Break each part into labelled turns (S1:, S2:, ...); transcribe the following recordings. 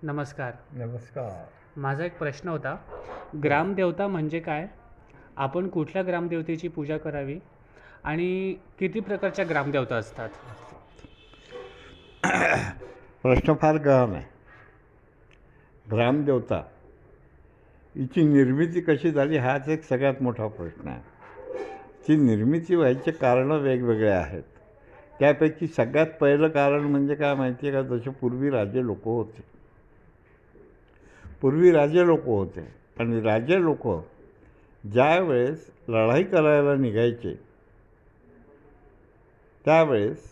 S1: नमस्कार.
S2: नमस्कार.
S1: माझा एक प्रश्न होता. ग्रामदेवता म्हणजे काय? आपण कुठल्या ग्रामदेवतेची पूजा करावी? आणि किती प्रकारच्या ग्रामदेवता असतात?
S2: प्रश्न फार गहन आहे. ग्रामदेवता हिची निर्मिती कशी झाली हाच एक सगळ्यात मोठा प्रश्न आहे. ती निर्मिती व्हायचे कारणं वेगवेगळे आहेत. त्यापैकी सगळ्यात पहिलं कारण म्हणजे काय माहिती आहे का, जसे पूर्वी राजे लोक होते. आणि राजे लोक ज्यावेळेस लढाई करायला निघायचे त्यावेळेस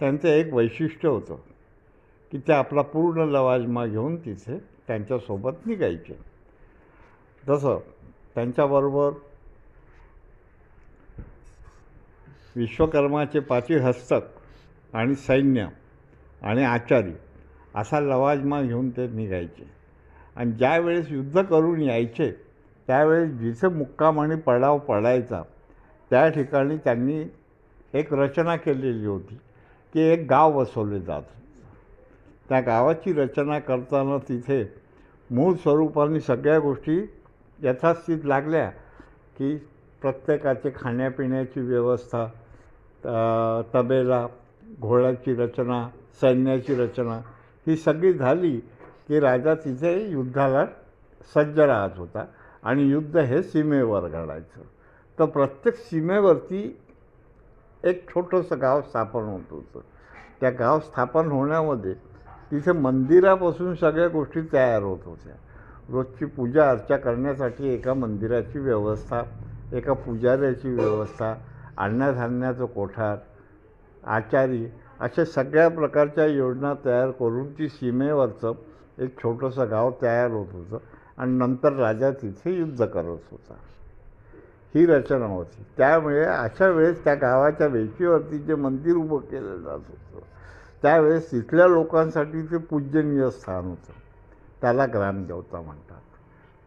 S2: त्यांचं एक वैशिष्ट्य होतं की ते आपला पूर्ण लवाजमा घेऊन तिथे त्यांच्यासोबत निघायचे. जसं त्यांच्याबरोबर विश्वकर्माचे 5 हस्तक आणि सैन्य आणि आचारी असा लवाजमा घेऊन ते निघायचे. आणि ज्यावेळेस युद्ध करून यायचे त्यावेळेस जिथे मुक्काम आणि पडाव पडायचा त्या ठिकाणी त्यांनी एक रचना केलेली होती की एक गाव वसवले जात होते. त्या गावाची रचना करताना तिथे मूळ स्वरूपाने सगळ्या गोष्टी यथास्थित लागल्या की प्रत्येकाचे खाण्यापिण्याची व्यवस्था, तबेला, घोड्याची रचना, सैन्याची रचना ही सगळी झाली की राजा तिथे युद्धाला सज्ज राहत होता आणि युद्ध हे सीमेवर घडायचं. तर प्रत्येक सीमेवरती एक छोटंसं गाव स्थापन होत होतं. त्या गाव स्थापन होण्यामध्ये तिथे मंदिरापासून सगळ्या गोष्टी तयार होत होत्या. रोजची पूजा अर्चा करण्यासाठी एका मंदिराची व्यवस्था, एका पुजाऱ्याची व्यवस्था, अन्नधान्याचं कोठार, आचारी अशा सगळ्या प्रकारच्या योजना तयार करून ती सीमेवरचं एक छोटंसं गाव तयार होत होतं. आणि नंतर राजा तिथे युद्ध करत होता. ही रचना होती. त्यामुळे अशा वेळेस त्या गावाच्या वेशीवरती जे मंदिर उभं केलं जात होतं त्यावेळेस तिथल्या लोकांसाठी ते पूजनीय स्थान होतं. त्याला ग्रामदेवता म्हणतात.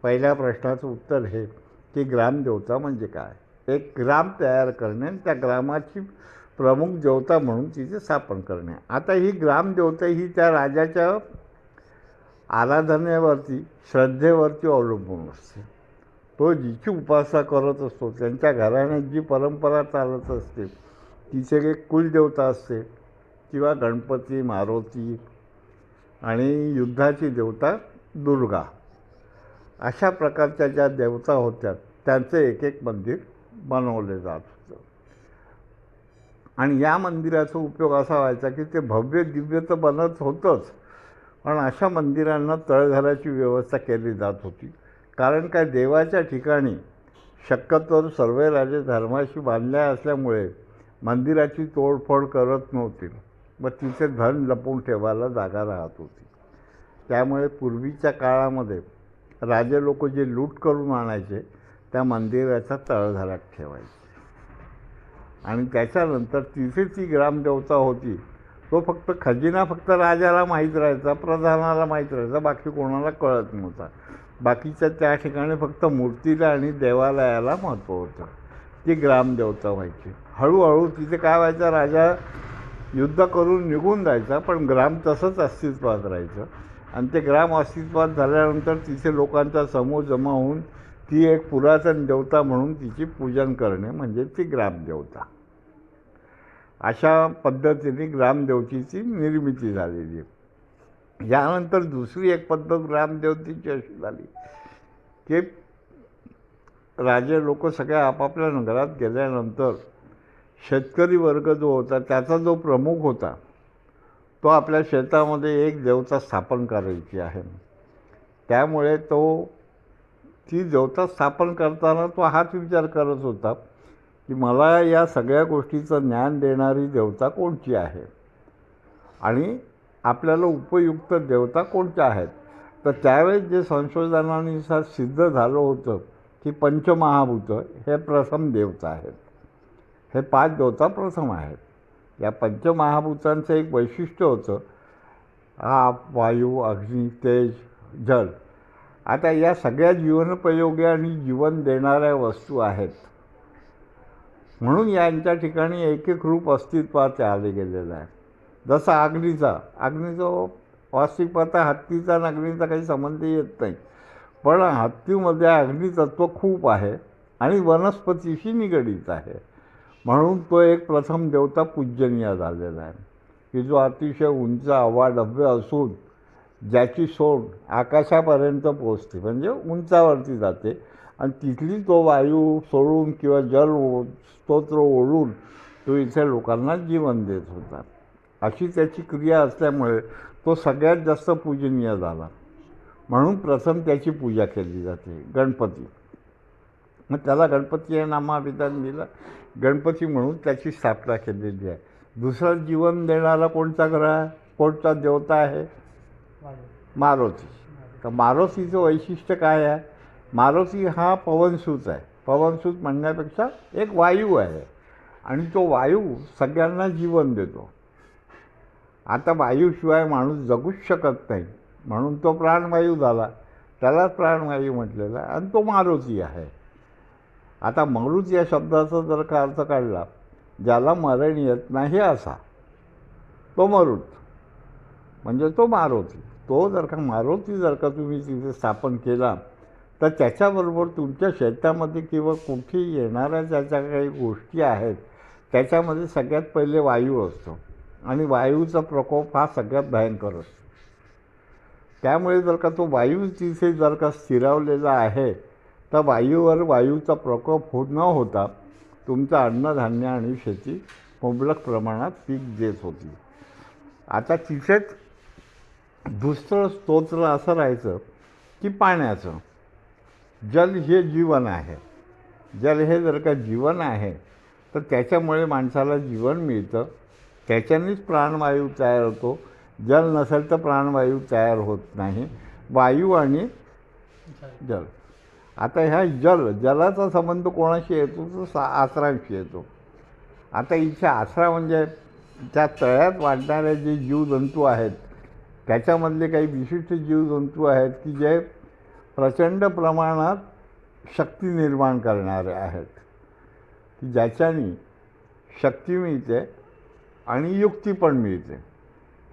S2: पहिल्या प्रश्नाचं उत्तर हे की ग्रामदेवता म्हणजे काय. एक ग्राम तयार करणे आणि त्या ग्रामाची प्रमुख देवता म्हणून तिथे स्थापन करणे. आता ही ग्रामदेवता ही त्या राजाच्या आराधनेवरती, श्रद्धेवरती अवलंबून असते. तो जिची उपासना करत असतो, त्यांच्या घराण्यात जी परंपरा चालत असते तिथे एक कुलदेवता असते किंवा गणपती, मारुती आणि युद्धाची देवता दुर्गा अशा प्रकारच्या ज्या देवता होत्या त्यांचं एक एक मंदिर बनवले जात होतं. आणि या मंदिराचा उपयोग असा व्हायचा की ते भव्य दिव्य तर बनत होतंच, पण अशा मंदिरांना तळघराची व्यवस्था केली जात होती. कारण काय, देवाच्या ठिकाणी शक्यतो सर्व राजे धर्माशी बांधल्या असल्यामुळे मंदिराची तोडफोड करत नव्हती. मग तिथे धन लपवून ठेवायला जागा राहत होती. त्यामुळे पूर्वीच्या काळामध्ये राजे लोक जे लूट करून आणायचे त्या मंदिराच्या तळघरात ठेवायचे. आणि त्याच्यानंतर तिथे ती ग्रामदेवता होती. तो खजिना फक्त राजाला माहीत राहायचा, प्रधानाला माहीत राहायचा, बाकी कोणाला कळत नव्हता. बाकीच्या त्या ठिकाणी फक्त मूर्तीला आणि देवालयाला महत्त्व होतं. ती ग्रामदेवता व्हायची. हळूहळू तिथे काय व्हायचं, राजा युद्ध करून निघून जायचा पण ग्राम तसंच अस्तित्वात राहायचं. आणि ते ग्राम अस्तित्वात झाल्यानंतर तिथे लोकांचा समूह जमा होऊन ती एक पुरातन देवता म्हणून तिची पूजन करणे म्हणजे ती ग्रामदेवता. अशा पद्धतीने ग्रामदेवतेची निर्मिती झालेली आहे. यानंतर दुसरी एक पद्धत ग्रामदेवतेची अशी झाली की राजे लोक सगळ्या आपापल्या नगरात गेल्यानंतर शेतकरी वर्ग जो होता त्याचा जो प्रमुख होता तो आपल्या शेतामध्ये एक देवता स्थापन करायची आहे. त्यामुळे ती देवता स्थापन करताना तो हाच विचार करत होता की मला या सगळ्या गोष्टीचं ज्ञान देणारी देवता कोणती आहे आणि आपल्याला उपयुक्त देवता कोणत्या आहेत. तर त्यावेळेस जे संशोधनानुसार सिद्ध झालं होतं की पंचमहाभूतं हे प्रथम देवता आहेत. हे 5 देवता प्रथम आहेत. या पंचमहाभूतांचं एक वैशिष्ट्य होतं, आप, वायू, अग्नी, तेज, जल. आता या सगळ्या जीवनोपयोगी आणि जीवन देणाऱ्या वस्तू आहेत. म्हणून यांच्या ठिकाणी एक एक रूप अस्तित्वात आले गेलेलं आहे. जसं अग्नीचा वास्तविक पाहता हत्तीचा आणि अग्नीचा काही संबंध येत नाही, पण हत्तीमध्ये अग्नितत्व खूप आहे आणि वनस्पतीशी निगडीत आहे. म्हणून तो एक प्रथम देवता पूजनीय झालेला आहे, की जो अतिशय उंच अवाढव्य असून ज्याची सोड आकाशापर्यंत पोचते, म्हणजे उंचावरती जाते, आणि तिथली तो वायू सोडून किंवा जल स्तोत्र ओढून तो इथे लोकांना जीवन देत होता. अशी त्याची क्रिया असल्यामुळे तो सगळ्यात जास्त पूजनीय झाला. म्हणून प्रथम त्याची पूजा केली जाते, गणपती. मग त्याला गणपती हे नामाभिधान दिलं, गणपती म्हणून त्याची स्थापना केलेली आहे. दुसरं जीवन देणारा कोणता ग्रह, कोणता देवता आहे? मारुती. तर मारुतीचं वैशिष्ट्य काय आहे? मारुती हा पवनसूत आहे. पवनसूत म्हणण्यापेक्षा एक वायू आहे, आणि तो वायू सगळ्यांना जीवन देतो. आता वायूशिवाय माणूस जगूच शकत नाही, म्हणून तो प्राणवायू झाला, त्यालाच प्राणवायू म्हटलेला आहे, आणि तो मारुती आहे. आता मरुत या शब्दाचा जर का अर्थ काढला, ज्याला मरण येत नाही असा, तो मरुत, म्हणजे तो मारुती. तो जर का मारुती जर का तुम्ही तिथे स्थापन केला, तर त्याच्याबरोबर तुमच्या शेतामध्ये किंवा कुठे येणाऱ्या ज्याच्या काही गोष्टी आहेत त्याच्यामध्ये सगळ्यात पहिले वायू असतो, आणि वायूचा प्रकोप हा सगळ्यात भयंकर असतो. त्यामुळे जर का तो वायू तिथे जर का स्थिरावलेला आहे, तर वायूवर वायूचा प्रकोप न होता तुमचं अन्नधान्य आणि शेती मुबलक प्रमाणात पीक देत होती. आता तिथेच दुसरं स्तोत्र असं राहायचं की पाण्याचं. जल हे जीवन आहे. जल हे जर का जीवन आहे, तर त्याच्यामुळे माणसाला जीवन मिळतं, त्याच्यानेच प्राणवायू तयार होतो. जल नसेल तर प्राणवायू तयार होत नाही. वायू आणि जल. आता ह्या जलाचा संबंध कोणाशी येतो? तो आसरांशी येतो. आता इथे आसरा म्हणजे त्या तळ्यात वाढणारे जे जीवजंतू आहेत, त्याच्यामधले काही विशिष्ट जीवजंतू आहेत की जे प्रचंड प्रमाणात शक्ती निर्माण करणारे आहेत, की ज्याच्याने शक्ती मिळते आणि युक्ती पण मिळते.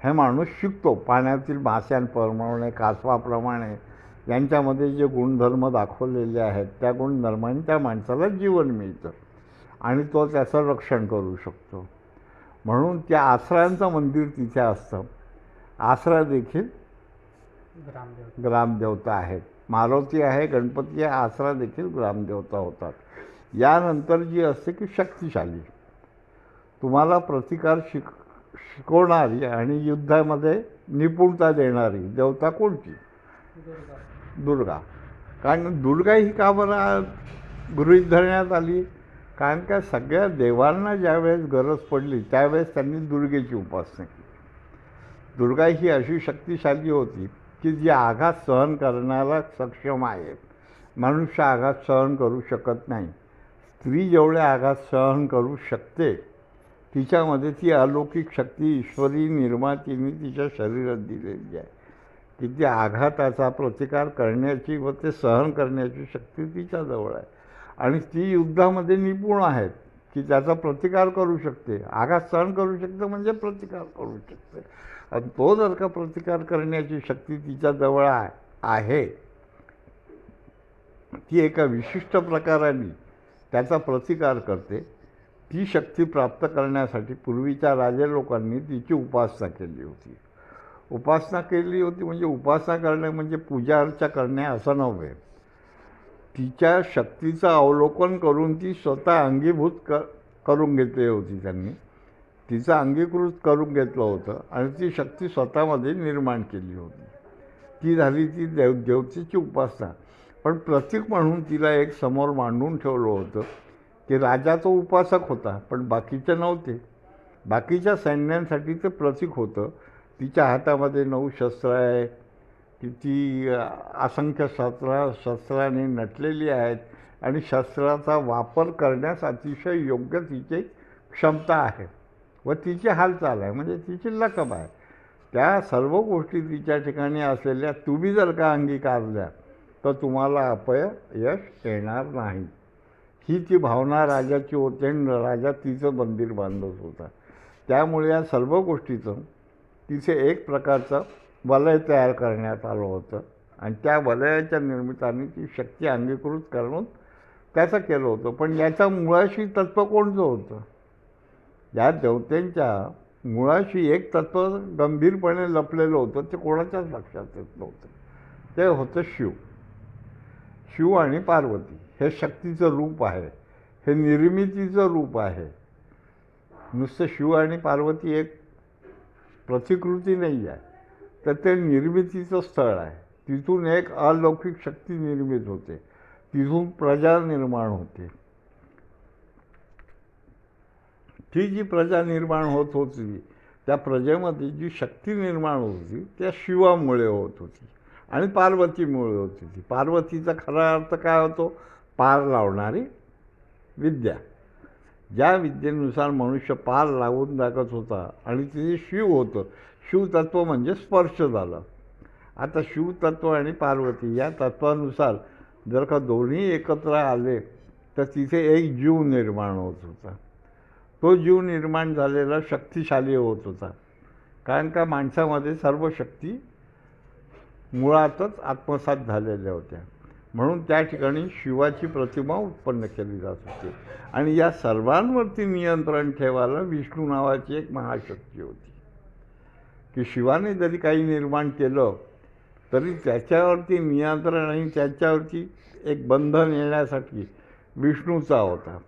S2: हे माणूस शिकतो. पाण्यातील माशांप्रमाणे, कासवाप्रमाणे यांच्यामध्ये जे गुणधर्म दाखवलेले आहेत, त्या गुणधर्माने त्या माणसाला जीवन मिळतं आणि तो त्याचं रक्षण करू शकतो. म्हणून त्या आसरांचं मंदिर तिथे असतं. आसरा देखील ग्रामदेवता आहेत. मारुती आहे, गणपती आहे, आसरा देखील ग्रामदेवता होतात. यानंतर जी असते की शक्तिशाली, तुम्हाला प्रतिकार शिकवणारी आणि युद्धामध्ये निपुणता देणारी देवता कोणती? दुर्गा. कारण दुर्गा ही का बरं गृहीत धरण्यात आली? कारण का सगळ्या देवांना ज्यावेळेस गरज पडली त्यावेळेस त्यांनी दुर्गेची उपासना केली. दुर्गा ही अशी शक्तिशाली होती की जी आघात सहन करण्याला सक्षम आहे. मनुष्य आघात सहन करू शकत नाही. स्त्री जेवढे आघात सहन करू शकते, तिच्यामध्ये ती अलौकिक शक्ती ईश्वरी निर्मातीने तिच्या शरीरात दिलेली आहे, की ती आघाताचा प्रतिकार करण्याची व ते सहन करण्याची शक्ती तिच्याजवळ आहे. आणि ती युद्धामध्ये निपुण आहेत, की त्याचा प्रतिकार करू शकते. आघात सहन करू शकते म्हणजे प्रतिकार करू शकते. आणि तो जर का प्रतिकार करण्याची शक्ती तिच्याजवळ आहे, ती एका विशिष्ट प्रकाराने त्याचा प्रतिकार करते. ती शक्ती प्राप्त करण्यासाठी पूर्वीच्या राजे लोकांनी तिची उपासना केली होती. उपासना केली होती म्हणजे उपासना करणे म्हणजे पूजा अर्चा करणे असं नव्हे. तिच्या शक्तीचं अवलोकन करून ती स्वतः अंगीभूत करून घेतली होती. त्यांनी तिचं अंगीकृत करून घेतलं होतं आणि ती शक्ती स्वतःमध्ये निर्माण केली होती. ती झाली ती देवतेची उपासना. पण प्रतीक म्हणून तिला एक समोर मांडून ठेवलं होतं की राजा तो उपासक होता, पण बाकीचे नव्हते. बाकीच्या सैन्यांसाठी ते प्रतीक होतं. तिच्या हातामध्ये 9 शस्त्र आहे, की ती असंख्य शस्त्राने नटलेली आहेत आणि शस्त्राचा वापर करण्यास अतिशय योग्य तिची क्षमता आहे व तिची हालचाल आहे, म्हणजे तिची लकब आहे. त्या सर्व गोष्टी तिच्या ठिकाणी असलेल्या तुम्ही जर का अंगीकारल्या तर तुम्हाला अपयश येणार नाही. ही ती भावना राजाची होती आणि राजा तिचं मंदिर बांधत होता. त्यामुळे या सर्व गोष्टीचं तिथे एक प्रकारचं वलय तयार करण्यात आलं होतं आणि त्या वलयाच्या निर्मितीने ती शक्ती अंगीकृत करून त्याचं केलं होतं. पण याच्या मुळाशी तत्त्व कोणतं होतं? या देवतेंच्या मुळाशी एक तत्त्व गंभीरपणे लपलेलं होतं, ते कोणाच्याच लक्षात येत नव्हतं. ते होतं शिव. शिव आणि पार्वती हे शक्तीचं रूप आहे, हे निर्मितीचं रूप आहे. नुसतं शिव आणि पार्वती एक प्रतिकृती नाही आहे, तर ते निर्मितीचं स्थळ आहे. तिथून एक अलौकिक शक्ती निर्मित होते, तिथून प्रजा निर्माण होते. ती जी प्रजा निर्माण होत होती, त्या प्रजेमध्ये जी शक्ती निर्माण होत होती त्या शिवामुळे होत होती आणि पार्वतीमुळे होत होती. पार्वतीचा खरा अर्थ काय होतो? पार लावणारी विद्या. ज्या विद्येनुसार मनुष्य पार लावून दाखवत होता आणि तिथे शिव होतं. शिवतत्व म्हणजे स्पर्श झालं. आता शिवतत्व आणि पार्वती या तत्वानुसार जर का दोन्ही एकत्र आले तर तिथे एक जीव निर्माण होत होता. तो जीव निर्माण झालेला शक्तिशाली होत होता, कारण का माणसामध्ये सर्व शक्ती मुळातच आत्मसात झालेल्या होत्या. म्हणून त्या ठिकाणी शिवाची प्रतिमा उत्पन्न केली जात होती आणि या सर्वांवरती नियंत्रण ठेवायला विष्णू नावाची एक महाशक्ती होती. की शिवाने जरी काही निर्माण केलं तरी त्याच्यावरती नियंत्रण आणि त्याच्यावरती एक बंधन येण्यासाठी विष्णूचा होता.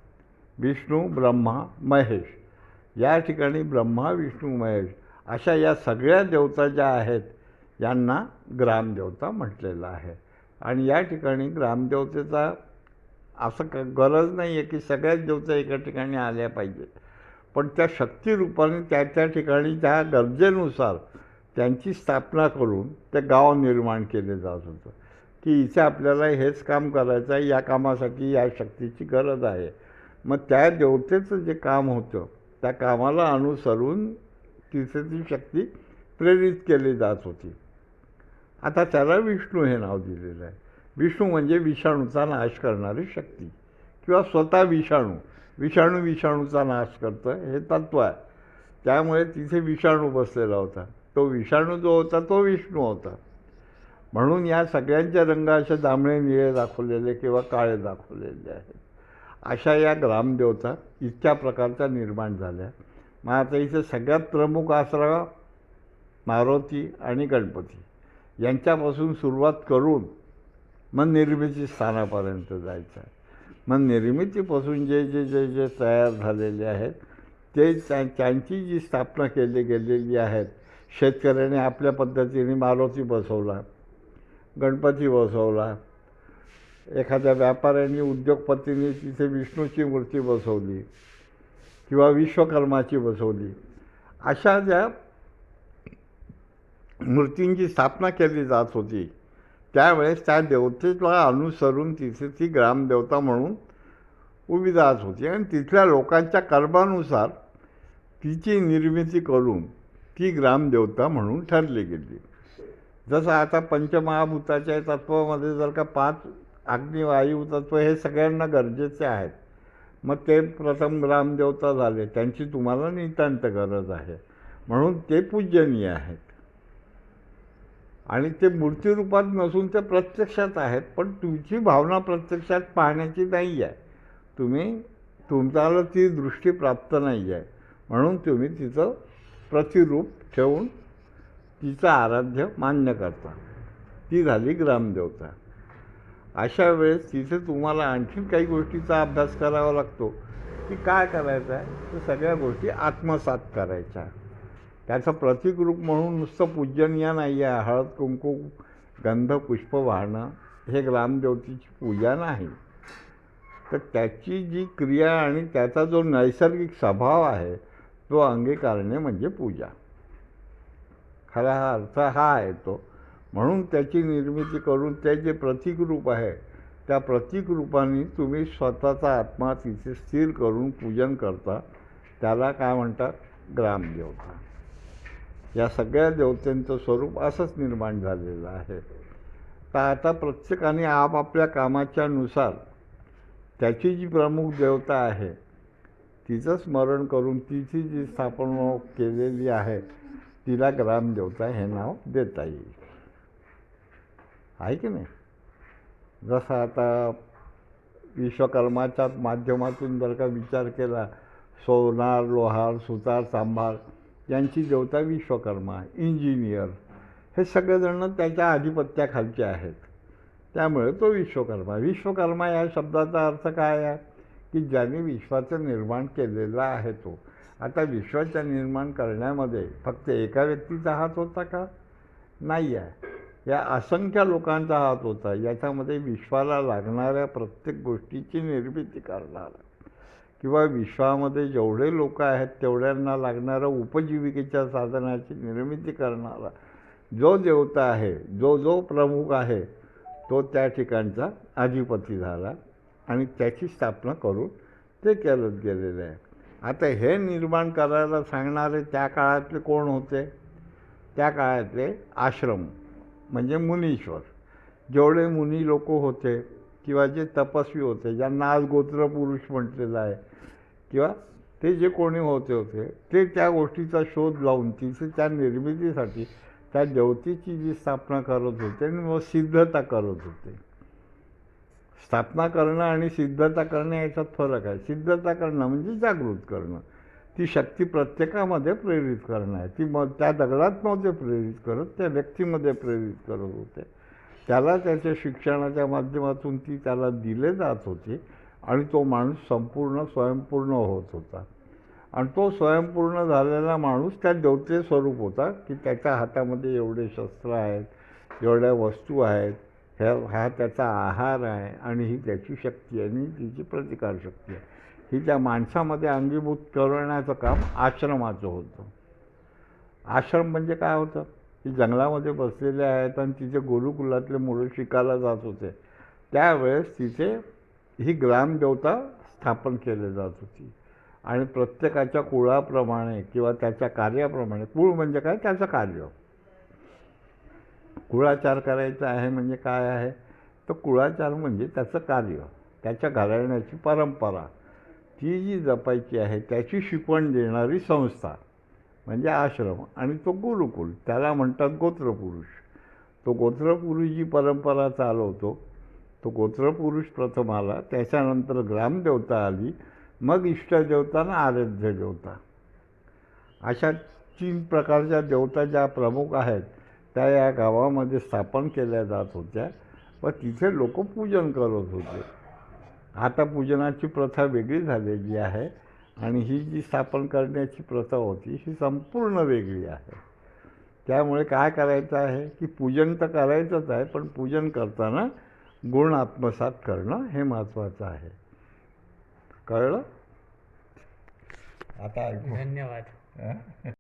S2: विष्णू, ब्रह्मा, महेश. या ठिकाणी ब्रह्मा, विष्णू, महेश अशा या सगळ्या देवता ज्या आहेत यांना ग्रामदेवता म्हटलेलं आहे. आणि या ठिकाणी ग्रामदेवतेचा असं गरज नाही आहे की सगळ्याच देवता एका ठिकाणी आल्या पाहिजे, पण त्या शक्तिरूपाने त्या ठिकाणी त्या गरजेनुसार त्यांची स्थापना करून ते गाव निर्माण केले जात होतं की इथे आपल्याला हेच काम करायचं आहे, या कामासाठी या शक्तीची गरज आहे. मग त्या देवतेचं जे काम होतं त्या कामाला अनुसरून तिथे ती शक्ती प्रेरित केली जात होती. आता त्याला विष्णू हे नाव दिलेलं आहे. विष्णू म्हणजे विषाणूचा नाश करणारी शक्ती किंवा स्वतः विषाणूचा नाश करतं हे तत्त्व आहे. त्यामुळे तिथे विषाणू बसलेला होता. तो विषाणू जो होता तो विष्णू होता. म्हणून या सगळ्यांचे रंग असे जांभळे, निळे दाखवलेले किंवा काळे दाखवलेले आहेत. अशा या ग्रामदेवता इतक्या प्रकारच्या निर्माण झाल्या. मग आता इथे सगळ्यात प्रमुख आसरा मारुती आणि गणपती यांच्यापासून सुरुवात करून मग निर्मिती स्थानापर्यंत जायचं आहे. मग निर्मितीपासून जे जे जे जे तयार झालेले आहेत ते त्यांची जी स्थापना केली गेलेली आहेत. शेतकऱ्याने आपल्या पद्धतीने मारुती बसवला, गणपती बसवला, एखाद्या व्यापाऱ्यांनी, उद्योगपतींनी तिथे विष्णूची मूर्ती बसवली किंवा विश्वकर्माची बसवली. अशा ज्या मूर्तींची स्थापना केली जात होती त्यावेळेस त्या देवतेला अनुसरून तिथे ती ग्रामदेवता म्हणून उभी जात होती आणि तिथल्या लोकांच्या कर्मानुसार तिची निर्मिती करून ती ग्रामदेवता म्हणून ठरली गेली. जसं आता पंचमहाभूताच्या तत्त्वामध्ये जर का 5 अग्नी, वायू तत्त्व हे सगळ्यांना गरजेचे आहेत, मग ते प्रथम ग्रामदेवता झाले. त्यांची तुम्हाला नितांत गरज आहे, म्हणून ते पूजनीय आहेत. आणि ते मूर्तिरूपात नसून ते प्रत्यक्षात आहेत, पण तुमची भावना प्रत्यक्षात पाहण्याची नाही आहे. तुमच्याला ती दृष्टी प्राप्त नाही आहे, म्हणून तुम्ही तिचं प्रतिरूप ठेवून तिचं आराध्य मान्य करता. ती झाली ग्रामदेवता. अशा वेळेस तिथे तुम्हाला आणखीन काही गोष्टीचा अभ्यास करावा लागतो की काय करायचं आहे, तर सगळ्या गोष्टी आत्मसात करायच्या. त्याचं प्रतिकरूप म्हणून नुसतं पूजनीय नाही आहे. हळद, कुंकू, गंध, पुष्प वाहणं हे ग्रामदेवतेची पूजा नाही, तर त्याची जी क्रिया आणि त्याचा जो नैसर्गिक स्वभाव आहे तो अंगीकारणे म्हणजे पूजा. खरा हा अर्थ हा आहे तो. म्हणून त्याची निर्मिती करून ते जे प्रतिकरूप आहे त्या प्रतिकरूपाने तुम्ही स्वतःचा आत्मा तिथे स्थिर करून पूजन करता. त्याला काय म्हणतात? ग्रामदेवता. या सगळ्या देवतांचं स्वरूप असंच निर्माण झालेलं आहे. तर आता प्रत्येकाने आपापल्या कामाच्या नुसार त्याची जी प्रमुख देवता आहे तिचं स्मरण करून तिची जी स्थापना केलेली आहे तिला ग्रामदेवता हे नाव देता येईल. आहे की नाही? जसं आता विश्वकर्माच्या माध्यमातून जर का विचार केला, सोनार, लोहार, सुतार, चांभार यांची देवता विश्वकर्मा, इंजिनियर हे सगळेजण त्याच्या आधिपत्याखालचे आहेत. त्यामुळे तो विश्वकर्मा. विश्वकर्मा या शब्दाचा अर्थ काय आहे की ज्याने विश्वाचं निर्माण केलेलं आहे तो. आता विश्वाचं निर्माण करण्यामध्ये फक्त एका व्यक्तीचा हात होता का? नाही आहे. या असंख्य लोकांचा हात होता. याच्यामध्ये विश्वाला लागणाऱ्या प्रत्येक गोष्टीची निर्मिती करणारा किंवा विश्वामध्ये जेवढे लोक आहेत तेवढ्यांना लागणाऱ्या उपजीविकेच्या साधनाची निर्मिती करणारा जो देवता आहे, जो प्रमुख आहे, तो त्या ठिकाणचा अधिपती झाला आणि त्याची स्थापना करून ते केलं गेलेलं आहे. आता हे निर्माण करायला सांगणारे त्या काळातले कोण होते? त्या काळातले आश्रम म्हणजे मुनीश्वर. जेवढे मुनी लोक होते किंवा जे तपस्वी होते, ज्यांना आज गोत्र पुरुष म्हटलेलं आहे, किंवा ते जे कोणी होते ते त्या गोष्टीचा शोध लावून तिथे त्या निर्मितीसाठी त्या देवतेची जी स्थापना करत होते आणि मग सिद्धता करत होते. स्थापना करणं आणि सिद्धता करणं याच्यात फरक आहे. सिद्धता करणं म्हणजे जागृत करणं. ती शक्ती प्रत्येकामध्ये प्रेरित करणं आहे. ती मग त्या दगडात नव्हते प्रेरित करत, त्या व्यक्तीमध्ये प्रेरित करत होते. त्याला त्याच्या शिक्षणाच्या माध्यमातून ती त्याला दिले जात होती आणि तो माणूस संपूर्ण स्वयंपूर्ण होत होता. आणि तो स्वयंपूर्ण झालेला माणूस त्या देवते स्वरूप होता की त्याच्या हातामध्ये एवढे शस्त्र आहेत, एवढ्या वस्तू आहेत, हा त्याचा आहार आहे आणि ही त्याची शक्ती आहे आणि तिची प्रतिकारशक्ती आहे. ही त्या माणसामध्ये अंगीभूत करण्याचं काम आश्रमाचं होतं. आश्रम म्हणजे काय होतं की जंगलामध्ये बसलेले आहेत आणि तिथे गुरुकुलातले मुलं शिकायला जात होते. त्यावेळेस तिथे ही ग्रामदेवता स्थापन केली जात होती आणि प्रत्येकाच्या कुळाप्रमाणे किंवा त्याच्या कार्याप्रमाणे. कुळ म्हणजे काय? त्याचं कार्य. कुळाचार करायचा आहे म्हणजे काय आहे? तर कुळाचार म्हणजे त्याचं कार्य, त्याच्या घराण्याची परंपरा, ती जी जपायची आहे त्याची शिकवण देणारी संस्था म्हणजे आश्रम. आणि तो गुरुकुल, त्याला म्हणतात गोत्रपुरुष. तो गोत्रपुरुष जी परंपरा चालवतो, तो गोत्रपुरुष प्रथम आला, त्याच्यानंतर ग्रामदेवता आली, मग इष्टदेवता आणि आराध्य देवता. अशा 3 प्रकारच्या देवता ज्या प्रमुख आहेत त्या या गावामध्ये स्थापन केल्या जात होत्या व तिथे लोक पूजन करत होते. आता पूजनाची प्रथा वेगळी झालेली आहे आणि ही जी स्थापन करण्याची प्रथा होती ही संपूर्ण वेगळी आहे. त्यामुळे काय करायचं आहे की पूजन तर करायचंच आहे, पण पूजन करताना गुण आत्मसात करणं हे महत्त्वाचं आहे. कळलं? आता ऐकू.
S1: धन्यवाद.